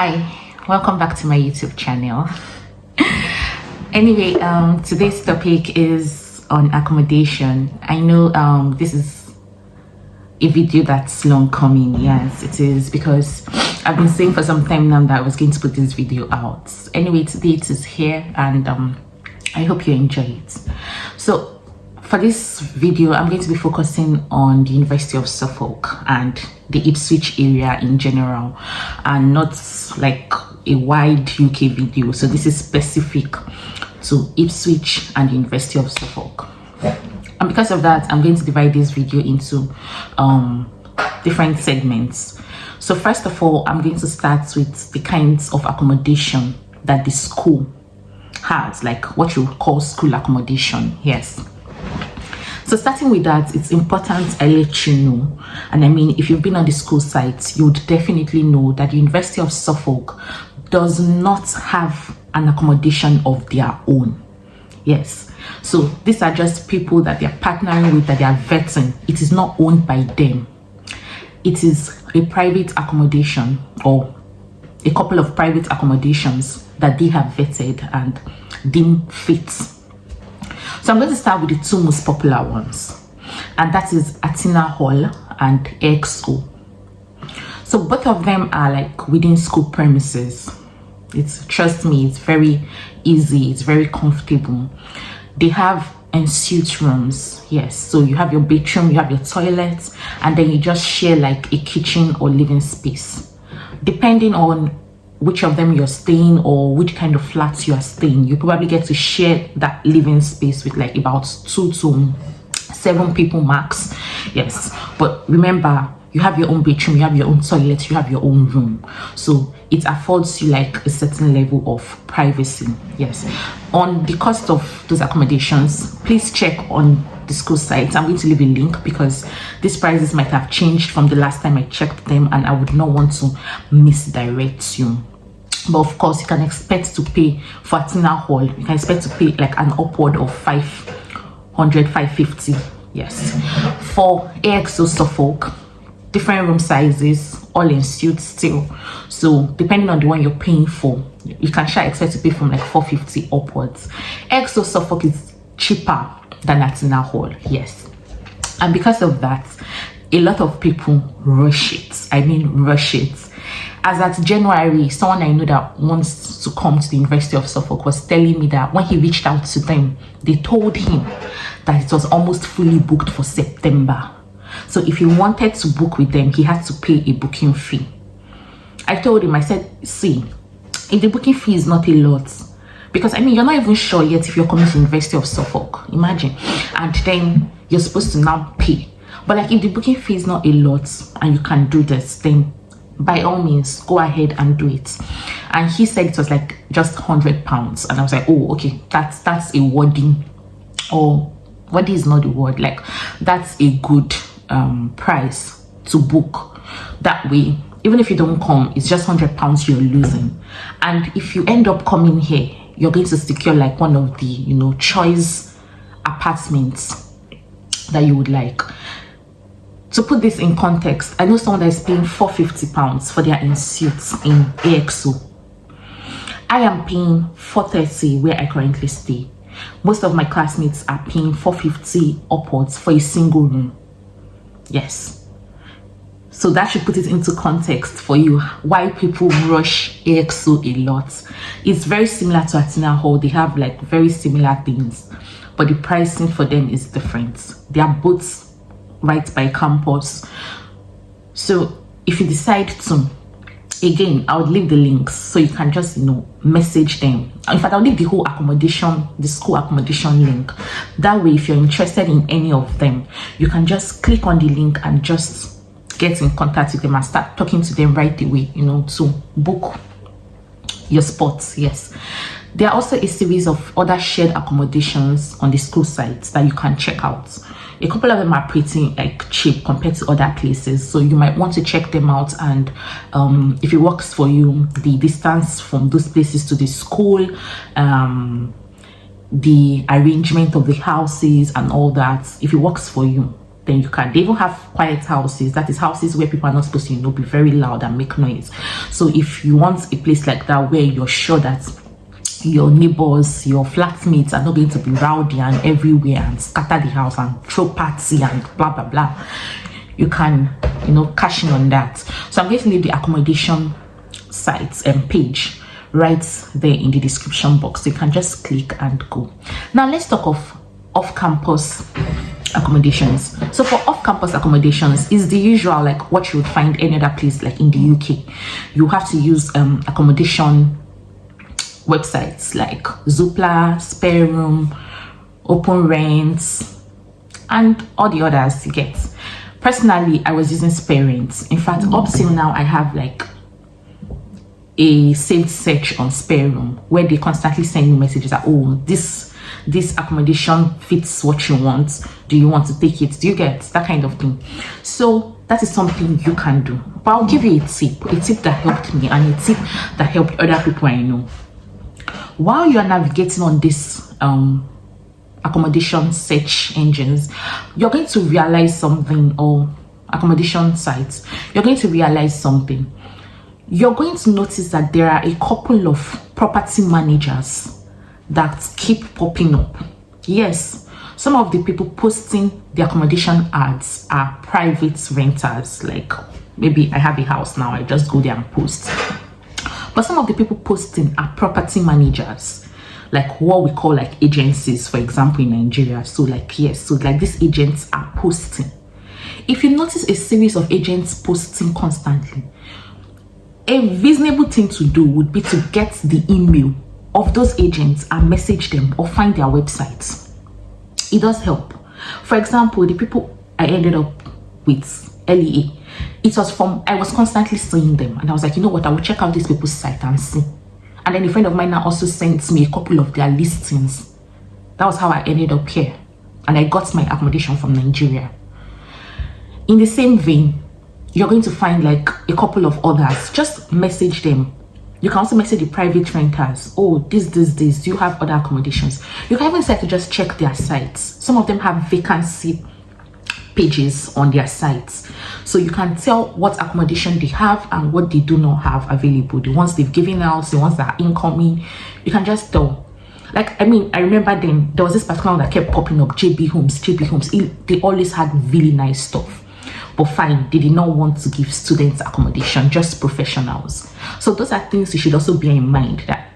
Hi, welcome back to my YouTube channel. Anyway, today's topic is on accommodation. I know this is a video that's long coming. Yes, it is, because I've been saying for some time now that I was going to put this video out. Anyway, today it is here, and I hope you enjoy it. So for this video, I'm going to be focusing on the University of Suffolk and the Ipswich area in general, and not like a wide UK video. So this is specific to Ipswich and the University of Suffolk. And because of that, I'm going to divide this video into different segments. So first of all, I'm going to start with the kinds of accommodation that the school has, like what you call school accommodation. Yes. So starting with that, it's important I let you know, and I mean, if you've been on the school site, you would definitely know that the University of Suffolk does not have an accommodation of their own. Yes, so these are just people that they're partnering with, that they are vetting. It is not owned by them. It is a private accommodation, or a couple of private accommodations that they have vetted and deemed fit. So I'm going to start with the two most popular ones, and that is Athena Hall and EXO. So both of them are like within school premises. Trust me, it's very easy, it's very comfortable. They have ensuite rooms. Yes, so you have your bedroom, you have your toilet, and then you just share like a kitchen or living space. Depending on which of them you're staying or which kind of flats you are staying, you probably get to share that living space with like about 2 to 7 people max. Yes, but remember, you have your own bedroom, you have your own toilet, you have your own room, so it affords you like a certain level of privacy. Yes. On the cost of those accommodations, please check on the school site. I'm going to leave a link, because these prices might have changed from the last time I checked them, and I would not want to misdirect you. But of course, you can expect to pay for Athena Hall, you can expect to pay like an upward of 500, 550. Yes. For EXO Suffolk, different room sizes, all in suite still. So depending on the one you're paying for, you can expect to pay from like 450 upwards. EXO Suffolk is cheaper than Athena Hall. Yes. And because of that, a lot of people rush it. I mean, rush it. As at January, someone I know that wants to come to the University of Suffolk was telling me that when he reached out to them, they told him that it was almost fully booked for September. So if he wanted to book with them, he had to pay a booking fee. I told him, I said, see, if the booking fee is not a lot, because I mean, you're not even sure yet if you're coming to the University of Suffolk, imagine, and then you're supposed to now pay. But like, if the booking fee is not a lot and you can do this, then by all means go ahead and do it. And he said it was like just £100, and I was like, oh, okay, that's a wording, or what is not the word, like that's a good price to book. That way, even if you don't come, it's just £100 you're losing. And if you end up coming here, you're going to secure like one of the, you know, choice apartments that you would like. To put this in context, I know someone that is paying £450 for their ensuite in EXO. I am paying £430 where I currently stay. Most of my classmates are paying £450 upwards for a single room. Yes. So that should put it into context for you why people rush EXO a lot. It's very similar to Athena Hall. They have like very similar things, but the pricing for them is different. They are both right by campus. So if you decide to, again, I would leave the links so you can just, you know, message them. In fact, I'll leave the whole accommodation, the school accommodation link. That way, if you're interested in any of them, you can just click on the link and just get in contact with them and start talking to them right away, you know, to book your spots. Yes. There are also a series of other shared accommodations on the school sites that you can check out. A couple of them are pretty like cheap compared to other places, so you might want to check them out. And if it works for you, the distance from those places to the school, the arrangement of the houses and all that, if it works for you, then you can. They even have quiet houses, that is houses where people are not supposed to, you know, be very loud and make noise. So if you want a place like that where you're sure that your neighbors, your flatmates are not going to be rowdy and everywhere and scatter the house and throw party and blah blah blah, you can, you know, cash in on that. So I'm going to leave the accommodation sites and page right there in the description box, so you can just click and go. Now let's talk of off-campus accommodations. So for off-campus accommodations is the usual, like what you would find any other place like in the UK. You have to use accommodation websites like Zoopla, Spare Room, Open Rents, and all the others you get. Personally, I was using Spare Rents. In fact, up till now, I have like a saved search on Spare Room where they constantly send me messages that, oh, this accommodation fits what you want. Do you want to take it? Do you get that kind of thing? So that is something you can do. But I'll give you a tip that helped me and a tip that helped other people I know. While you are navigating on this accommodation search engines, you're going to realize something, or accommodation sites, you're going to realize something. You're going to notice that there are a couple of property managers that keep popping up. Yes, some of the people posting the accommodation ads are private renters. Like maybe I have a house now, I just go there and post. But some of the people posting are property managers, like what we call like agencies, for example, in Nigeria. So like, yes, so like these agents are posting. If you notice a series of agents posting constantly, a reasonable thing to do would be to get the email of those agents and message them or find their websites. It does help. For example, the people I ended up with LEA, it was from, I was constantly seeing them and I was like, you know what, I will check out these people's site and see. And then a friend of mine now also sent me a couple of their listings. That was how I ended up here. And I got my accommodation from Nigeria. In the same vein, you're going to find like a couple of others. Just message them. You can also message the private renters. Oh, this. Do you have other accommodations? You can even decide to just check their sites. Some of them have vacancy pages on their sites, so you can tell what accommodation they have and what they do not have available. The ones they've given out, the ones that are incoming, you can just tell. Like, I mean, I remember then there was this particular one that kept popping up, JB Homes. They always had really nice stuff, but fine, they did not want to give students accommodation, just professionals. So those are things you should also bear in mind, that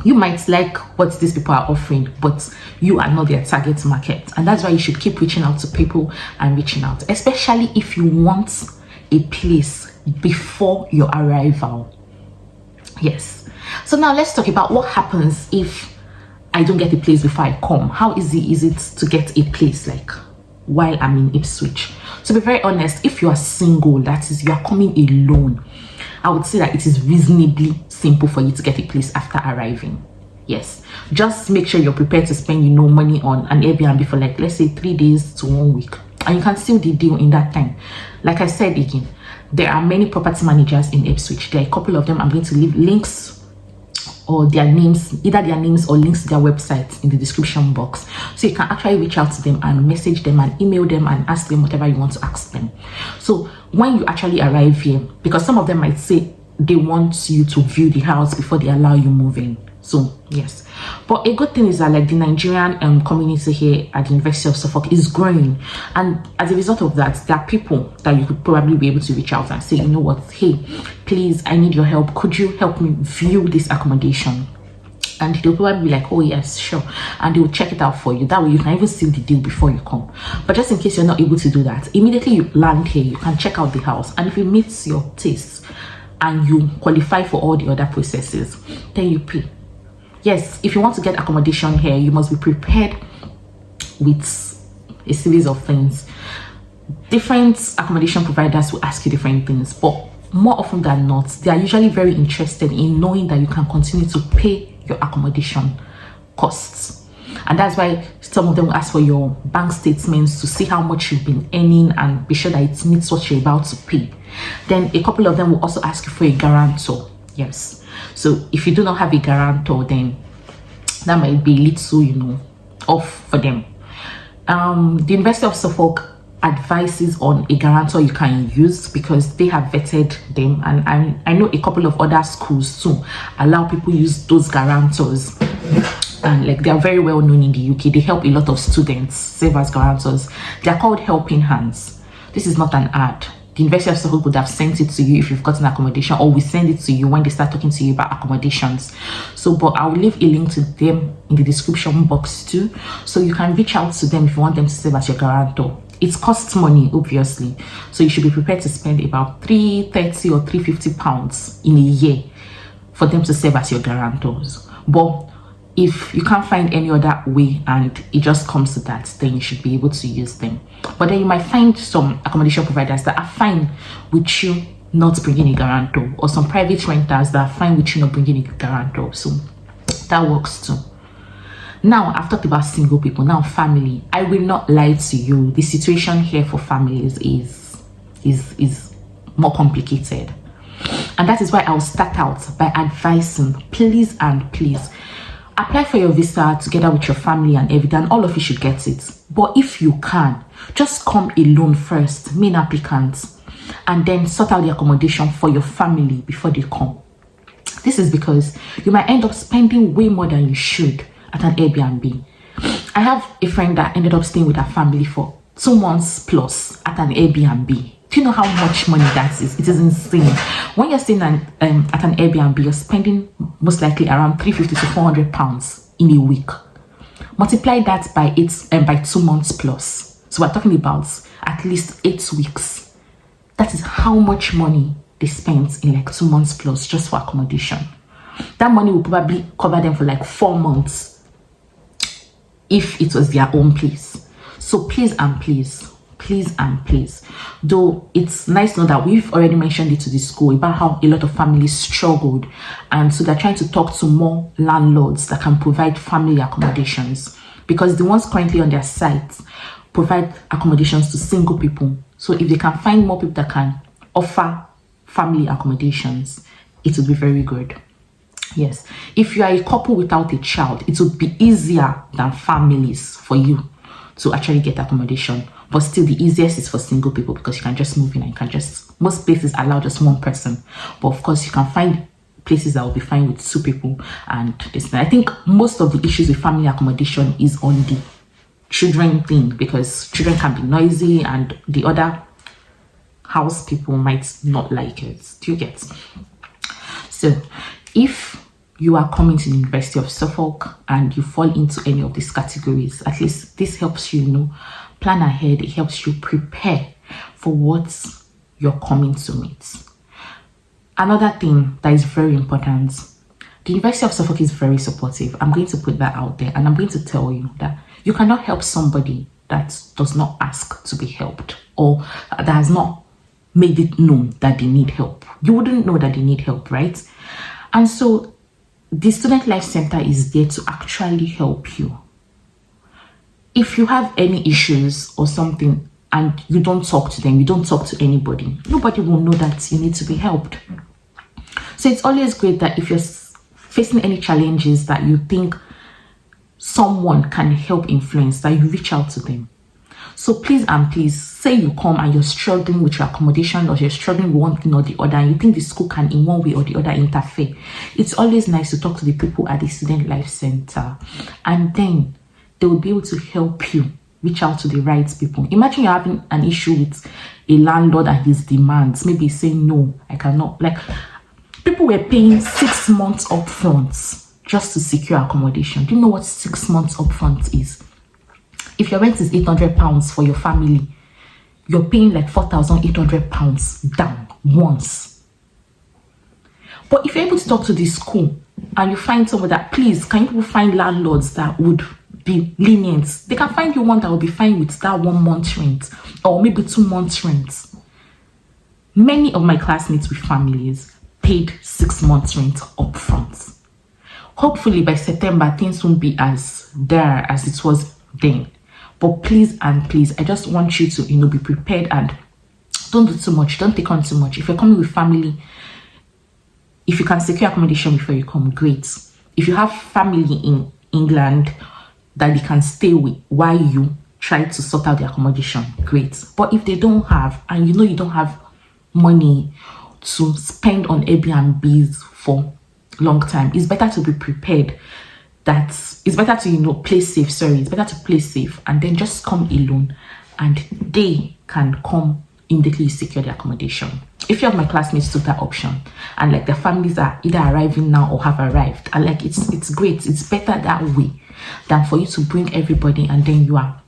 you might like what these people are offering, but you are not their target market. And that's why you should keep reaching out to people and reaching out, especially if you want a place before your arrival. Yes. So now let's talk about what happens if I don't get a place before I come. How easy is it to get a place like while I'm in Ipswich? To be very honest, if you are single, that is, you are coming alone, I would say that it is reasonably simple for you to get a place after arriving. Yes, just make sure you're prepared to spend, you know, money on an Airbnb for like, let's say 3 days to 1 week, and you can seal the deal in that time. Like I said again, there are many property managers in Ipswich. There are a couple of them. I'm going to leave links or their names, either their names or links to their websites in the description box, so you can actually reach out to them and message them and email them and ask them whatever you want to ask them. So when you actually arrive here, because some of them might say they want you to view the house before they allow you move in. So yes, but a good thing is that like the Nigerian community here at the University of Suffolk is growing, and as a result of that, there are people that you could probably be able to reach out and say, you know what, hey, please, I need your help. Could you help me view this accommodation? And they'll probably be like, oh yes, sure, and they will check it out for you. That way you can even seal the deal before you come. But just in case you're not able to do that, immediately you land here, you can check out the house, and if it meets your tastes and you qualify for all the other processes, then you pay. Yes, if you want to get accommodation here, you must be prepared with a series of things. Different accommodation providers will ask you different things, but more often than not, they are usually very interested in knowing that you can continue to pay your accommodation costs. And that's why some of them will ask for your bank statements to see how much you've been earning and be sure that it meets what you're about to pay. Then a couple of them will also ask you for a guarantor. Yes, so if you do not have a guarantor, then that might be a little, you know, off for them. The University of Suffolk advices on a guarantor you can use, because they have vetted them, and I know a couple of other schools too allow people use those guarantors, and like they are very well known in the UK. They help a lot of students serve as guarantors. They are called helping hands. This is not an ad. The University of Suffolk would have sent it to you if you've gotten accommodation, or we send it to you when they start talking to you about accommodations. So, but I'll leave a link to them in the description box too, so you can reach out to them if you want them to serve as your guarantor. It costs money, obviously, so you should be prepared to spend about £330 or £350 in a year for them to serve as your guarantors. But if you can't find any other way and it just comes to that, then you should be able to use them. But then you might find some accommodation providers that are fine with you not bringing a guarantor, or some private renters that are fine with you not bringing a guarantor. So that works too. Now, I've talked about single people. Now, family. I will not lie to you. The situation here for families is more complicated. And that is why I'll start out by advising, please and please, apply for your visa together with your family and everything, and all of you should get it. But if you can, just come alone first, main applicants, and then sort out the accommodation for your family before they come. This is because you might end up spending way more than you should at an Airbnb. I have a friend that ended up staying with her family for 2 months plus at an Airbnb. Do you know how much money that is? It is insane. When you're staying at an Airbnb, you're spending most likely around £350 to £400 in a week. Multiply that by 2 months plus. So we're talking about at least 8 weeks. That is how much money they spent in like 2 months plus just for accommodation. That money will probably cover them for like 4 months if it was their own place. So please and please, though it's nice to know that we've already mentioned it to the school about how a lot of families struggled, and so they're trying to talk to more landlords that can provide family accommodations, because the ones currently on their site provide accommodations to single people. So if they can find more people that can offer family accommodations, it would be very good. Yes, if you are a couple without a child, it would be easier than families for you to actually get accommodation. But still, the easiest is for single people, because you can just move in and you can just, most places allow just one person. But of course, you can find places that will be fine with 2 people and this. I think most of the issues with family accommodation is on the children thing, because children can be noisy and the other house people might not like it. Do you get? So if you are coming to the University of Suffolk and you fall into any of these categories, at least this helps you, plan ahead. It helps you prepare for what you're coming to meet. Another thing that is very important, the University of Suffolk is very supportive. I'm going to put that out there, and I'm going to tell you that you cannot help somebody that does not ask to be helped, or that has not made it known that they need help. You wouldn't know that they need help, right? And so the Student Life Center is there to actually help you. If you have any issues or something and you don't talk to them, you don't talk to anybody, nobody will know that you need to be helped. So it's always great that if you're facing any challenges that you think someone can help influence, that you reach out to them. So please and please, say you come and you're struggling with your accommodation, or you're struggling with one thing or the other, and you think the school can in one way or the other interfere. It's always nice to talk to the people at the Student Life Center, and then they will be able to help you reach out to the right people. Imagine you're having an issue with a landlord and his demands. Maybe he's saying, no, I cannot. Like, people were paying 6 months upfront just to secure accommodation. Do you know what 6 months upfront is? If your rent is £800 for your family, you're paying like £4,800 down once. But if you're able to talk to the school and you find someone that, please, can you people find landlords that would be lenient? They can find you one that will be fine with that 1 month rent, or maybe 2 months rent. Many of my classmates with families paid 6 months rent up front. Hopefully by September, things won't be as there as it was then. But please and please, I just want you to, be prepared, and don't do too much. Don't take on too much. If you're coming with family, if you can secure accommodation before you come, great. If you have family in England that they can stay with while you try to sort out the accommodation, great. But if they don't have, and you know you don't have money to spend on Airbnbs for long time, it's better to be prepared. That it's better to, you know, play safe. Sorry, it's better to play safe and then just come alone, and they can come immediately secure the accommodation. If you have my classmates took that option, and like their families are either arriving now or have arrived, and like it's great. It's better that way than for you to bring everybody and then you are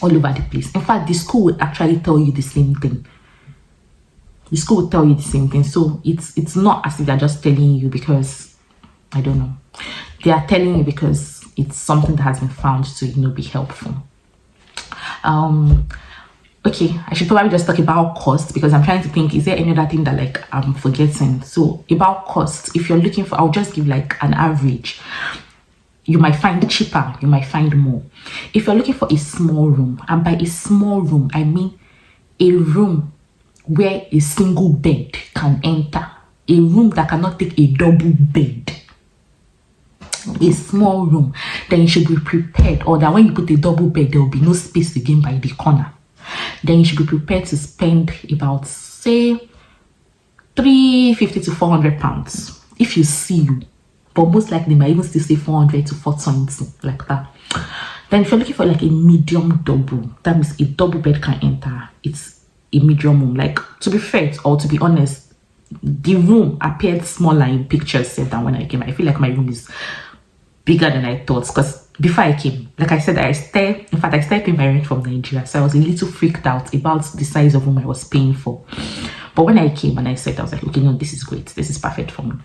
all over the place. In fact, the school will actually tell you the same thing. The school will tell you the same thing. So it's not as if they're just telling you because, I don't know, they are telling you because it's something that has been found to, you know, be helpful. Okay, I should probably just talk about cost, because I'm trying to think, is there any other thing that like I'm forgetting? So about cost, if you're looking for, I'll just give like an average. You might find cheaper, you might find more. If you're looking for a small room, and by a small room, I mean a room where a single bed can enter, a room that cannot take a double bed, a small room, then you should be prepared, or that when you put a double bed, there will be no space again by the corner. Then you should be prepared to spend about, say, £350 to £400 if you see you. But most likely, might even still say 400 to 420, like that. Then if you're looking for like a medium double, that means a double bed can enter. It's a medium room. Like, to be fair, or to be honest, the room appeared smaller in pictures than when I came. I feel like my room is bigger than I thought, because before I came, like I said, I started paying my rent from Nigeria, so I was a little freaked out about the size of room I was paying for. But when I came and I said, I was like, okay, no, this is great, this is perfect for me.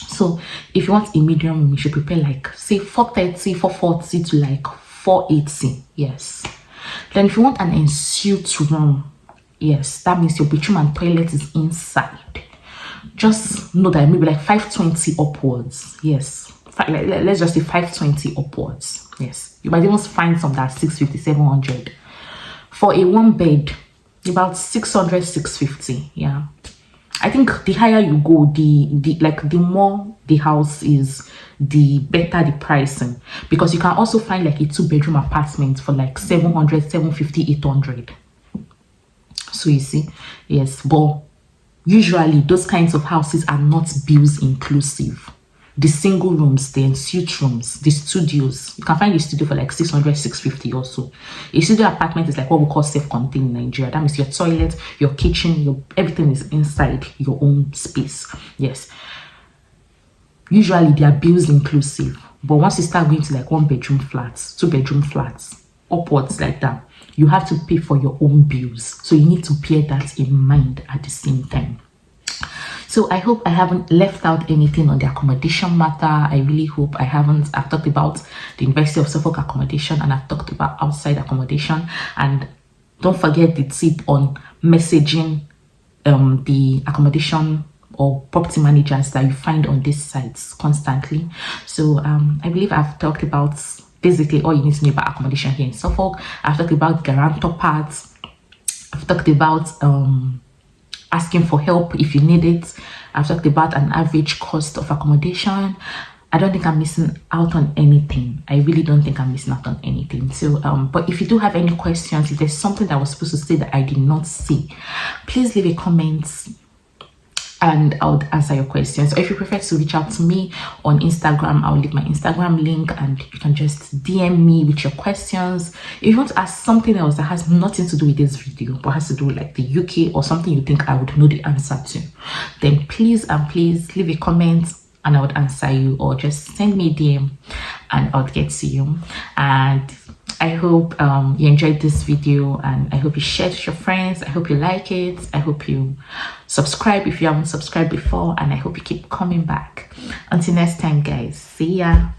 So if you want a medium room, you should prepare like, say, 430, 440 to like 480. Yes. Then if you want an ensuite room, yes, that means your bedroom and toilet is inside. Just know that maybe like 520 upwards. Yes. Let's just say 520 upwards. Yes. You might even find some that 650, 700. For a one bed, about 600, 650. Yeah. I think the higher you go, the more the house is, the better the pricing, because you can also find like a 2-bedroom apartment for like 700, 750, 800. So you see, yes, but usually those kinds of houses are not bills inclusive. The single rooms, the ensuite rooms, the studios, you can find a studio for like 600, 650 also. A studio apartment is like what we call self-contained in Nigeria. That means your toilet, your kitchen, everything is inside your own space. Yes. Usually they are bills inclusive. But once you start going to like 1-bedroom flats, 2-bedroom flats, upwards like that, you have to pay for your own bills. So you need to bear that in mind at the same time. So I hope I haven't left out anything on the accommodation matter. I really hope I haven't. I've talked about the University of Suffolk accommodation, and I've talked about outside accommodation. And don't forget the tip on messaging the accommodation or property managers that you find on these sites constantly. So I believe I've talked about basically all you need to know about accommodation here in Suffolk. I've talked about guarantor parts. I've talked about asking for help if you need it. I've talked about an average cost of accommodation. I don't think I'm missing out on anything. I really don't think I'm missing out on anything. So but if you do have any questions, if there's something that I was supposed to say that I did not say, please leave a comment and I'll answer your questions. Or if you prefer to reach out to me on Instagram, I'll leave my Instagram link and you can just DM me with your questions. If you want to ask something else that has nothing to do with this video but has to do with like the UK or something you think I would know the answer to, then please leave a comment and I would answer you, or just send me a DM and I'll get to you. And I hope you enjoyed this video, and I hope you share it with your friends. I hope you like it. I hope you subscribe if you haven't subscribed before, and I hope you keep coming back. Until next time, guys. See ya.